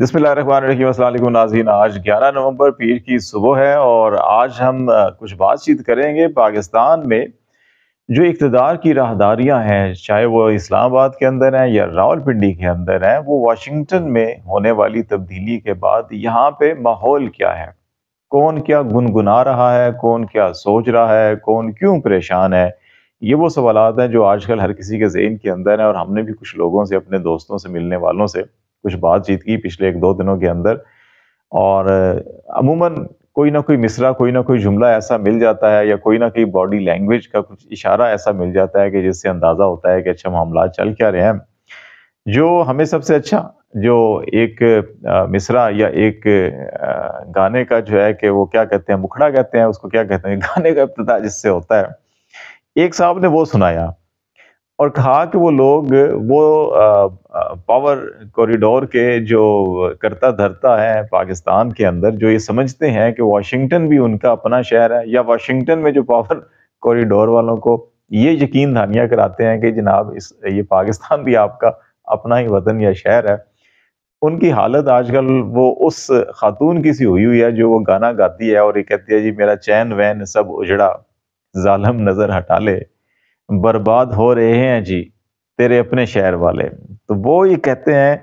بسم اللہ الرحمن الرحیم۔ السلام علیکم ناظرین، آج 11 نومبر پیر کی صبح ہے اور آج ہم کچھ بات چیت کریں گے پاکستان میں جو اقتدار کی راہداریاں ہیں، چاہے وہ اسلام آباد کے اندر ہیں یا راولپنڈی کے اندر ہیں، وہ واشنگٹن میں ہونے والی تبدیلی کے بعد یہاں پہ ماحول کیا ہے، کون کیا گنگنا رہا ہے، کون کیا سوچ رہا ہے، کون کیوں پریشان ہے۔ یہ وہ سوالات ہیں جو آج کل ہر کسی کے ذہن کے اندر ہیں، اور ہم نے بھی کچھ لوگوں سے، اپنے دوستوں سے، ملنے والوں سے کچھ بات چیت کی پچھلے 1-2 دنوں کے اندر، اور عموماً کوئی نہ کوئی مصرع، کوئی نہ کوئی جملہ ایسا مل جاتا ہے، یا کوئی نہ کوئی باڈی لینگویج کا کچھ اشارہ ایسا مل جاتا ہے کہ جس سے اندازہ ہوتا ہے کہ اچھا معاملات چل کیا رہے ہیں۔ جو ہمیں سب سے اچھا جو ایک مصرع یا ایک گانے کا جو ہے کہ وہ کیا کہتے ہیں، مکھڑا کہتے ہیں اس کو، کیا کہتے ہیں، گانے کا ابتدا جس سے ہوتا ہے، ایک صاحب نے وہ سنایا اور کہا کہ وہ لوگ وہ پاور کوریڈور کے جو کرتا دھرتا ہے پاکستان کے اندر، جو یہ سمجھتے ہیں کہ واشنگٹن بھی ان کا اپنا شہر ہے، یا واشنگٹن میں جو پاور کوریڈور والوں کو یہ یقین دہانیاں کراتے ہیں کہ جناب یہ پاکستان بھی آپ کا اپنا ہی وطن یا شہر ہے، ان کی حالت آج کل وہ اس خاتون کی سی ہوئی ہے جو وہ گانا گاتی ہے اور یہ کہتی ہے جی میرا چین وین سب اجڑا، ظالم نظر ہٹا لے، برباد ہو رہے ہیں جی تیرے اپنے شہر والے۔ تو وہ یہ کہتے ہیں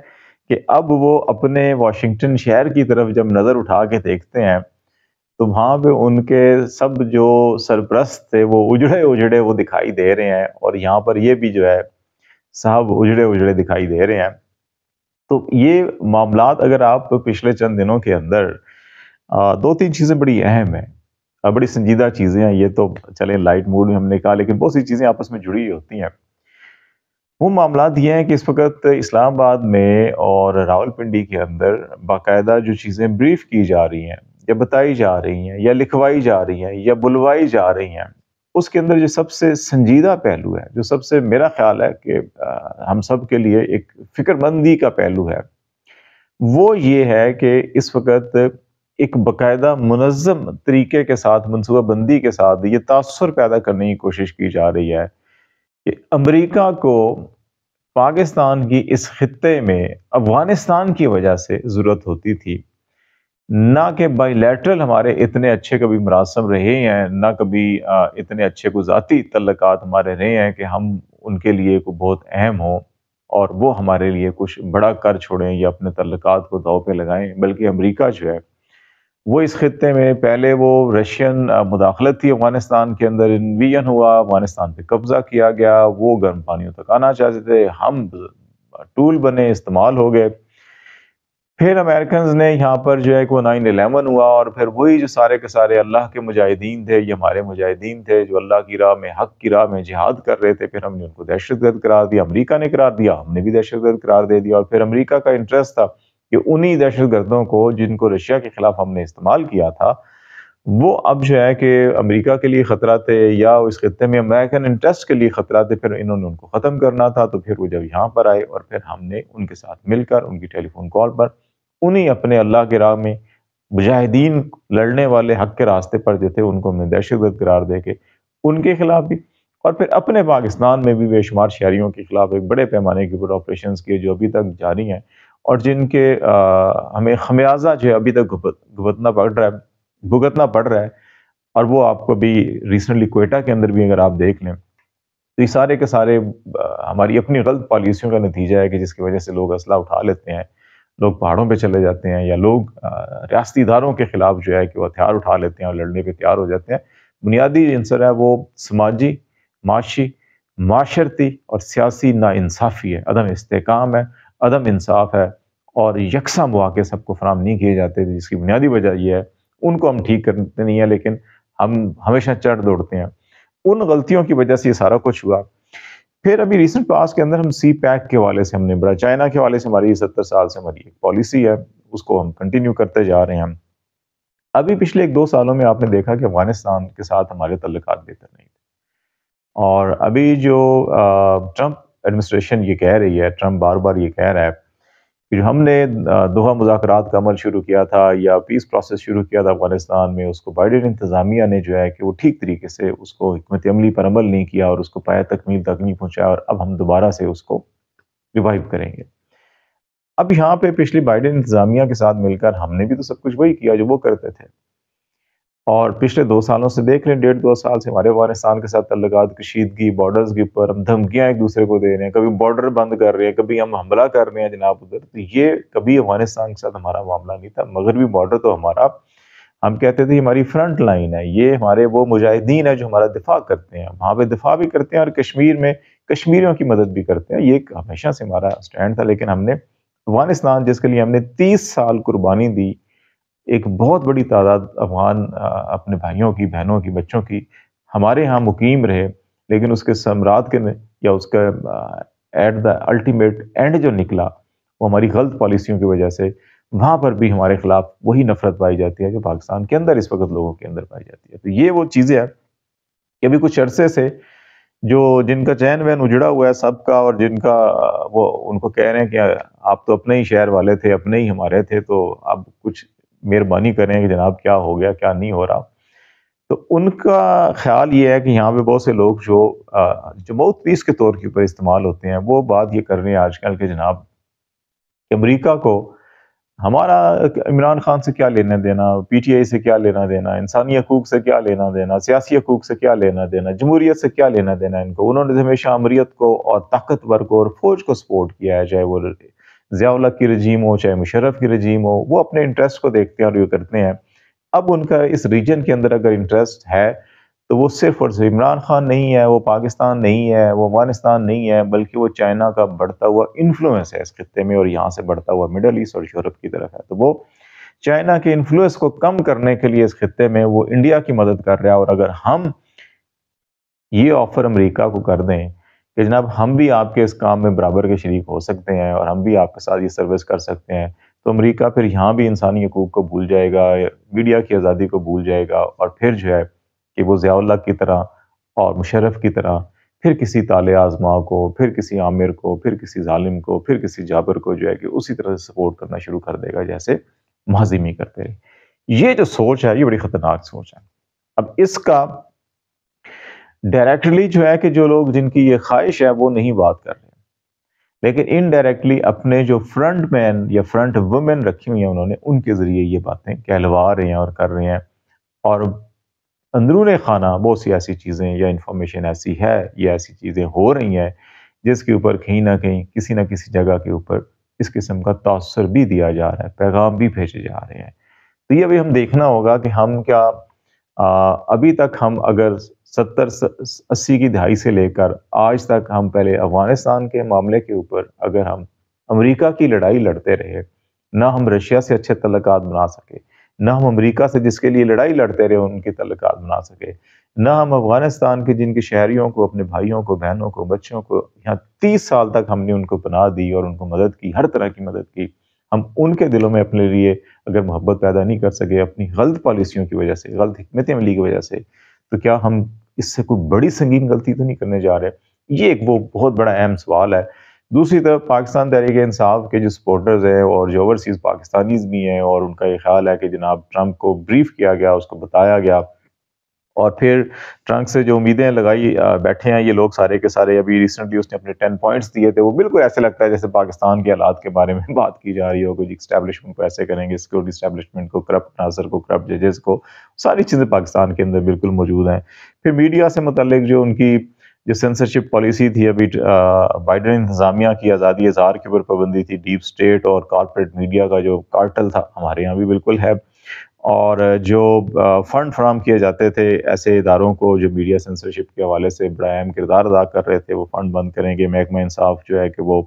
کہ اب وہ اپنے واشنگٹن شہر کی طرف جب نظر اٹھا کے دیکھتے ہیں تو وہاں پہ ان کے سب جو سرپرست تھے وہ اجڑے اجڑے وہ دکھائی دے رہے ہیں، اور یہاں پر یہ بھی جو ہے صاحب اجڑے اجڑے دکھائی دے رہے ہیں۔ تو یہ معاملات اگر آپ پچھلے چند دنوں کے اندر 2-3 چیزیں بڑی اہم ہیں، بڑی سنجیدہ چیزیں ہیں، یہ تو چلیں لائٹ موڈ میں ہم نے کہا، لیکن بہت سی چیزیں آپس میں جڑی ہوتی ہیں۔ وہ معاملات یہ ہیں کہ اس وقت اسلام آباد میں اور راولپنڈی کے اندر باقاعدہ جو چیزیں بریف کی جا رہی ہیں یا بتائی جا رہی ہیں یا لکھوائی جا رہی ہیں یا بلوائی جا رہی ہیں، اس کے اندر جو سب سے سنجیدہ پہلو ہے، جو سب سے میرا خیال ہے کہ ہم سب کے لیے ایک فکر مندی کا پہلو ہے، وہ یہ ہے کہ اس وقت ایک باقاعدہ منظم طریقے کے ساتھ، منصوبہ بندی کے ساتھ یہ تاثر پیدا کرنے کی کوشش کی جا رہی ہے کہ امریکہ کو پاکستان کی اس خطے میں افغانستان کی وجہ سے ضرورت ہوتی تھی، نہ کہ بائی لیٹرل ہمارے اتنے اچھے کبھی مراسم رہے ہیں، نہ کبھی اتنے اچھے کو ذاتی تعلقات ہمارے رہے ہیں کہ ہم ان کے لیے کو بہت اہم ہوں اور وہ ہمارے لیے کچھ بڑا کر چھوڑیں یا اپنے تعلقات کو داؤ پہ لگائیں، بلکہ امریکہ جو ہے وہ اس خطے میں پہلے وہ رشین مداخلت تھی افغانستان کے اندر، انویژن ہوا، افغانستان پہ قبضہ کیا گیا، وہ گرم پانیوں تک آنا چاہتے تھے، ہم ٹول بنے، استعمال ہو گئے۔ پھر امریکنز نے یہاں پر جو ہے کہ وہ 9/11 ہوا، اور پھر وہی جو سارے کے سارے اللہ کے مجاہدین تھے، یہ ہمارے مجاہدین تھے جو اللہ کی راہ میں، حق کی راہ میں جہاد کر رہے تھے، پھر ہم نے ان کو دہشت گرد قرار دیا، امریکہ نے قرار دیا، ہم نے بھی دہشت گرد قرار دے دیا، اور پھر امریکہ کا انٹرسٹ تھا کہ انہی دہشت گردوں کو جن کو رشیا کے خلاف ہم نے استعمال کیا تھا، وہ اب جو ہے کہ امریکہ کے لیے خطرہ تھے یا اس خطے میں امریکن انٹرسٹ کے لیے خطرہ تھے، پھر انہوں نے ان کو ختم کرنا تھا، تو پھر وہ جب یہاں پر آئے اور پھر ہم نے ان کے ساتھ مل کر ان کی ٹیلی فون کال پر انہی اپنے اللہ کے راہ میں مجاہدین لڑنے والے حق کے راستے پر جو تھے ان کو ہم نے دہشت گرد قرار دے کے ان کے خلاف بھی، اور پھر اپنے پاکستان میں بھی بے شمار شہریوں کے خلاف ایک بڑے پیمانے کے اوپر آپریشنز کیے جو ابھی تک جاری ہیں، اور جن کے ہمیں خمیازہ جو ہے ابھی تک بھگتنا پڑ رہا ہے۔ اور وہ آپ کو بھی ریسنٹلی کوئٹہ کے اندر بھی اگر آپ دیکھ لیں تو یہ سارے کے سارے ہماری اپنی غلط پالیسیوں کا نتیجہ ہے کہ جس کی وجہ سے لوگ اسلحہ اٹھا لیتے ہیں، لوگ پہاڑوں پہ چلے جاتے ہیں، یا لوگ ریاستی اداروں کے خلاف جو ہے کہ وہ ہتھیار اٹھا لیتے ہیں اور لڑنے پہ تیار ہو جاتے ہیں۔ بنیادی عنصر ہے وہ سماجی، معاشی، معاشرتی اور سیاسی ناانصافی ہے، عدم استحکام ہے، عدم انصاف ہے، اور یکساں مواقع سب کو فراہم نہیں کیے جاتے، جس کی بنیادی وجہ یہ ہے ان کو ہم ٹھیک کرتے نہیں ہیں، لیکن ہم ہمیشہ چڑھ دوڑتے ہیں۔ ان غلطیوں کی وجہ سے یہ سارا کچھ ہوا۔ پھر ابھی ریسنٹ پاس کے اندر ہم سی پیک کے حوالے سے ہم نے بڑا، چائنا کے حوالے سے ہماری 70 سال سے ہماری ایک پالیسی ہے، اس کو ہم کنٹینیو کرتے جا رہے ہیں۔ ابھی پچھلے 1-2 سالوں میں آپ نے دیکھا کہ افغانستان کے ساتھ ہمارے تعلقات بہتر نہیں تھے، اور ابھی جو ٹرمپ ایڈمنسٹریشن یہ کہہ رہی ہے، ٹرمپ بار بار یہ کہہ رہا ہے کہ جو ہم نے دوحہ مذاکرات کا عمل شروع کیا تھا یا پیس پروسیس شروع کیا تھا افغانستان میں، اس کو بائیڈن انتظامیہ نے جو ہے کہ وہ ٹھیک طریقے سے اس کو حکمت عملی پر عمل نہیں کیا اور اس کو پایہ تکمیل تک نہیں پہنچایا، اور اب ہم دوبارہ سے اس کو ریوائیو کریں گے۔ اب یہاں پہ پچھلی بائیڈن انتظامیہ کے ساتھ مل کر ہم نے بھی تو سب کچھ وہی کیا جو وہ کرتے تھے، اور پچھلے 2 سالوں سے دیکھ لیں، 1.5-2 سال سے ہمارے افغانستان کے ساتھ تعلقات کشیدگی، بارڈرز کے اوپر ہم دھمکیاں ایک دوسرے کو دے رہے ہیں، کبھی بارڈر بند کر رہے ہیں، کبھی ہم حملہ کر رہے ہیں جناب ادھر. تو یہ کبھی افغانستان کے ساتھ ہمارا معاملہ نہیں تھا. مغربی بارڈر تو ہمارا، ہم کہتے تھے ہماری فرنٹ لائن ہے، یہ ہمارے وہ مجاہدین ہیں جو ہمارا دفاع کرتے ہیں، وہاں پہ دفاع بھی کرتے ہیں اور کشمیر میں کشمیریوں کی مدد بھی کرتے ہیں. یہ ہمیشہ سے ہمارا سٹینڈ تھا. لیکن ہم نے افغانستان جس کے لیے ہم نے 30 سال قربانی دی، ایک بہت بڑی تعداد افغان اپنے بھائیوں کی، بہنوں کی، بچوں کی ہمارے ہاں مقیم رہے، لیکن اس کے ثمرات کے یا اس کا ایٹ دا الٹیمیٹ اینڈ جو نکلا وہ ہماری غلط پالیسیوں کی وجہ سے، وہاں پر بھی ہمارے خلاف وہی نفرت پائی جاتی ہے جو پاکستان کے اندر اس وقت لوگوں کے اندر پائی جاتی ہے. تو یہ وہ چیزیں ہیں کہ ابھی کچھ عرصے سے جو جن کا چین وین اجڑا ہوا ہے سب کا، اور جن کا وہ ان کو کہہ رہے ہیں کہ آپ تو اپنے ہی شہر والے تھے، اپنے ہی ہمارے تھے، تو اب کچھ مہربانی کریں کہ جناب کیا ہو گیا، کیا نہیں ہو رہا. تو ان کا خیال یہ ہے کہ یہاں پہ بہت سے لوگ جو ماؤتھ پیس کے طور کے اوپر استعمال ہوتے ہیں، وہ بات یہ کر رہے ہیں آج کل کہ جناب کہ امریکہ کو ہمارا عمران خان سے کیا لینا دینا، پی ٹی آئی سے کیا لینا دینا، انسانی حقوق سے کیا لینا دینا، سیاسی حقوق سے کیا لینا دینا، جمہوریت سے کیا لینا دینا ان کو. انہوں نے ہمیشہ امریت کو اور طاقتور کو اور فوج کو سپورٹ کیا ہے، چاہے وہ ضیاء اللہ کی رجیم ہو، چاہے مشرف کی رجیم ہو. وہ اپنے انٹرسٹ کو دیکھتے ہیں اور یہ کرتے ہیں. اب ان کا اس ریجن کے اندر اگر انٹرسٹ ہے تو وہ صرف اور صرف عمران خان نہیں ہے، وہ پاکستان نہیں ہے، وہ افغانستان نہیں ہے، بلکہ وہ چائنا کا بڑھتا ہوا انفلوئنس ہے اس خطے میں، اور یہاں سے بڑھتا ہوا مڈل ایسٹ اور یورپ کی طرف ہے. تو وہ چائنا کے انفلوئنس کو کم کرنے کے لیے اس خطے میں وہ انڈیا کی مدد کر رہا ہے. اور اگر ہم یہ آفر امریکہ کو کر دیں کہ جناب ہم بھی آپ کے اس کام میں برابر کے شریک ہو سکتے ہیں اور ہم بھی آپ کے ساتھ یہ سروس کر سکتے ہیں، تو امریکہ پھر یہاں بھی انسانی حقوق کو بھول جائے گا، میڈیا کی آزادی کو بھول جائے گا، اور پھر جو ہے کہ وہ ضیاء اللہ کی طرح اور مشرف کی طرح پھر کسی طالع آزما کو، پھر کسی عامر کو، پھر کسی ظالم کو، پھر کسی جابر کو جو ہے کہ اسی طرح سے سپورٹ کرنا شروع کر دے گا جیسے ماضی میں کرتے رہے. یہ جو سوچ ہے یہ بڑی خطرناک سوچ ہے. اب اس کا ڈائریکٹلی جو ہے کہ جو لوگ جن کی یہ خواہش ہے وہ نہیں بات کر رہے، لیکن انڈائریکٹلی اپنے جو فرنٹ مین یا فرنٹ وومن رکھی ہوئی ہیں انہوں نے، ان کے ذریعے یہ باتیں کہلوا رہے ہیں اور کر رہے ہیں. اور اندرون خانہ بہت سی ایسی چیزیں یا انفارمیشن ایسی ہے یا ایسی چیزیں ہو رہی ہیں جس کے اوپر کہیں نہ کہیں کسی نہ کسی جگہ کے اوپر اس قسم کا تاثر بھی دیا جا رہا ہے، پیغام بھی بھیجے جا رہے ہیں. تو یہ ابھی ہم دیکھنا ہوگا کہ ہم کیا ابھی تک ہم اگر 70-80 کی دہائی سے لے کر آج تک ہم پہلے افغانستان کے معاملے کے اوپر اگر ہم امریکہ کی لڑائی لڑتے رہے، نہ ہم رشیا سے اچھے تعلقات بنا سکے، نہ ہم امریکہ سے جس کے لیے لڑائی لڑتے رہے ان کے تعلقات بنا سکے، نہ ہم افغانستان کے جن کے شہریوں کو، اپنے بھائیوں کو، بہنوں کو، بچوں کو یہاں 30 سال تک ہم نے ان کو پناہ دی اور ان کو مدد کی، ہر طرح کی مدد کی، ہم ان کے دلوں میں اپنے لیے اگر محبت پیدا نہیں کر سکے اپنی غلط پالیسیوں کی وجہ سے، غلط حکمت عملی کی وجہ سے، تو کیا ہم اس سے کوئی بڑی سنگین غلطی تو نہیں کرنے جا رہے؟ یہ ایک وہ بہت بڑا اہم سوال ہے. دوسری طرف پاکستان تحریک انصاف کے جو سپورٹرز ہیں اور جو اوورسیز پاکستانیز بھی ہیں، اور ان کا یہ خیال ہے کہ جناب ٹرمپ کو بریف کیا گیا، اس کو بتایا گیا، اور پھر ٹرمپ سے جو امیدیں لگائی بیٹھے ہیں یہ لوگ سارے کے سارے. ابھی ریسنٹلی اس نے اپنے 10 پوائنٹس دیے تھے، وہ بالکل ایسے لگتا ہے جیسے پاکستان کے حالات کے بارے میں بات کی جا رہی ہو، کچھ اسٹیبلشمنٹ کو ایسے کریں گے، سیکورٹی اسٹیبلشمنٹ کو، کرپٹ ناظر کو، کرپٹ ججز کو، ساری چیزیں پاکستان کے اندر بالکل موجود ہیں. پھر میڈیا سے متعلق جو ان کی جو سینسرشپ پالیسی تھی، ابھی بائیڈن انتظامیہ کی آزادی اظہار کے اوپر پابندی تھی، ڈیپ سٹیٹ اور کارپوریٹ میڈیا کا جو کارٹل تھا ہمارے یہاں بھی بالکل ہے، اور جو فنڈ فراہم کیے جاتے تھے ایسے اداروں کو جو میڈیا سینسرشپ کے حوالے سے بڑا اہم کردار ادا کر رہے تھے، وہ فنڈ بند کریں گے. محکمہ انصاف جو ہے کہ وہ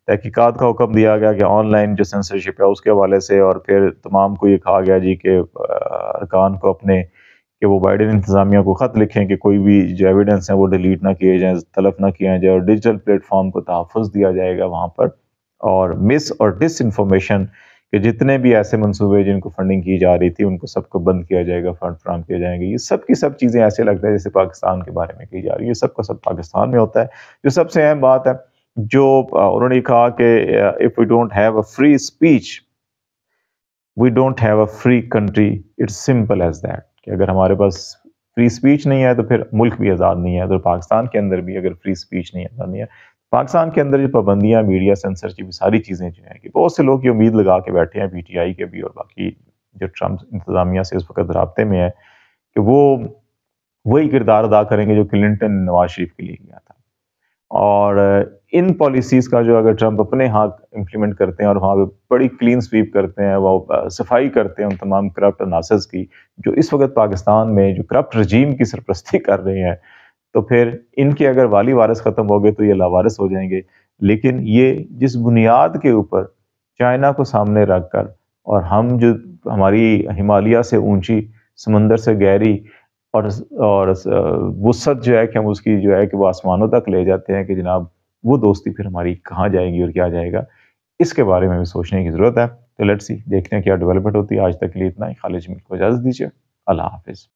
تحقیقات کا حکم دیا گیا کہ آن لائن جو سینسرشپ ہے اس کے حوالے سے، اور پھر تمام کو یہ کہا گیا جی کہ ارکان کو اپنے کہ وہ بائیڈن انتظامیہ کو خط لکھیں کہ کوئی بھی جو ایویڈنس ہیں وہ ڈیلیٹ نہ کیے جائیں، تلف نہ کیا جائے، اور ڈیجیٹل پلیٹ فارم کو تحفظ دیا جائے گا وہاں پر. اور مس اور ڈس انفارمیشن کہ جتنے بھی ایسے منصوبے جن کو فنڈنگ کی جا رہی تھی ان کو سب کو بند کیا جائے گا، فنڈ فراہم کیے جائیں گے. یہ سب کی سب چیزیں ایسے لگتا ہے جیسے پاکستان کے بارے میں کی جا رہی ہے. یہ سب کا سب پاکستان میں ہوتا ہے. جو سب سے اہم بات ہے جو انہوں نے کہا کہ if we don't have a free speech we don't have a free country, it's simple as that. کہ اگر ہمارے پاس فری سپیچ نہیں ہے تو پھر ملک بھی آزاد نہیں ہے. تو پاکستان کے اندر بھی اگر فری سپیچ نہیں آزاد نہیں ہے پاکستان کے اندر جو پابندیاں، میڈیا سینسرشپ، بھی ساری چیزیں جو ہیں کہ بہت سے لوگ یہ امید لگا کے بیٹھے ہیں پی ٹی آئی کے بھی اور باقی جو ٹرمپ انتظامیہ سے اس وقت رابطے میں ہے کہ وہ وہی کردار ادا کریں گے جو کلنٹن نواز شریف کے لیے کیا تھا. اور ان پالیسیز کا جو اگر ٹرمپ اپنے ہاں امپلیمنٹ کرتے ہیں اور وہاں پہ بڑی کلین سویپ کرتے ہیں، وہ صفائی کرتے ہیں ان تمام کرپٹ عناصر کی جو اس وقت پاکستان میں جو کرپٹ رجیم کی سرپرستی کر رہے ہیں، تو پھر ان کے اگر والی وارث ختم ہو گئے تو یہ لاوارث ہو جائیں گے. لیکن یہ جس بنیاد کے اوپر چائنا کو سامنے رکھ کر اور ہم جو ہماری ہمالیہ سے اونچی، سمندر سے گہری اور وسعت جو ہے کہ ہم اس کی جو ہے کہ وہ آسمانوں تک لے جاتے ہیں کہ جناب وہ دوستی پھر ہماری کہاں جائے گی اور کیا جائے گا، اس کے بارے میں بھی سوچنے کی ضرورت ہے. تو لیٹس سی، دیکھتے ہیں کیا ڈیولپمنٹ ہوتی ہے. آج تک کے لیے اتنا ہی. خالد جمیل کو اجازت دیجیے. اللہ حافظ.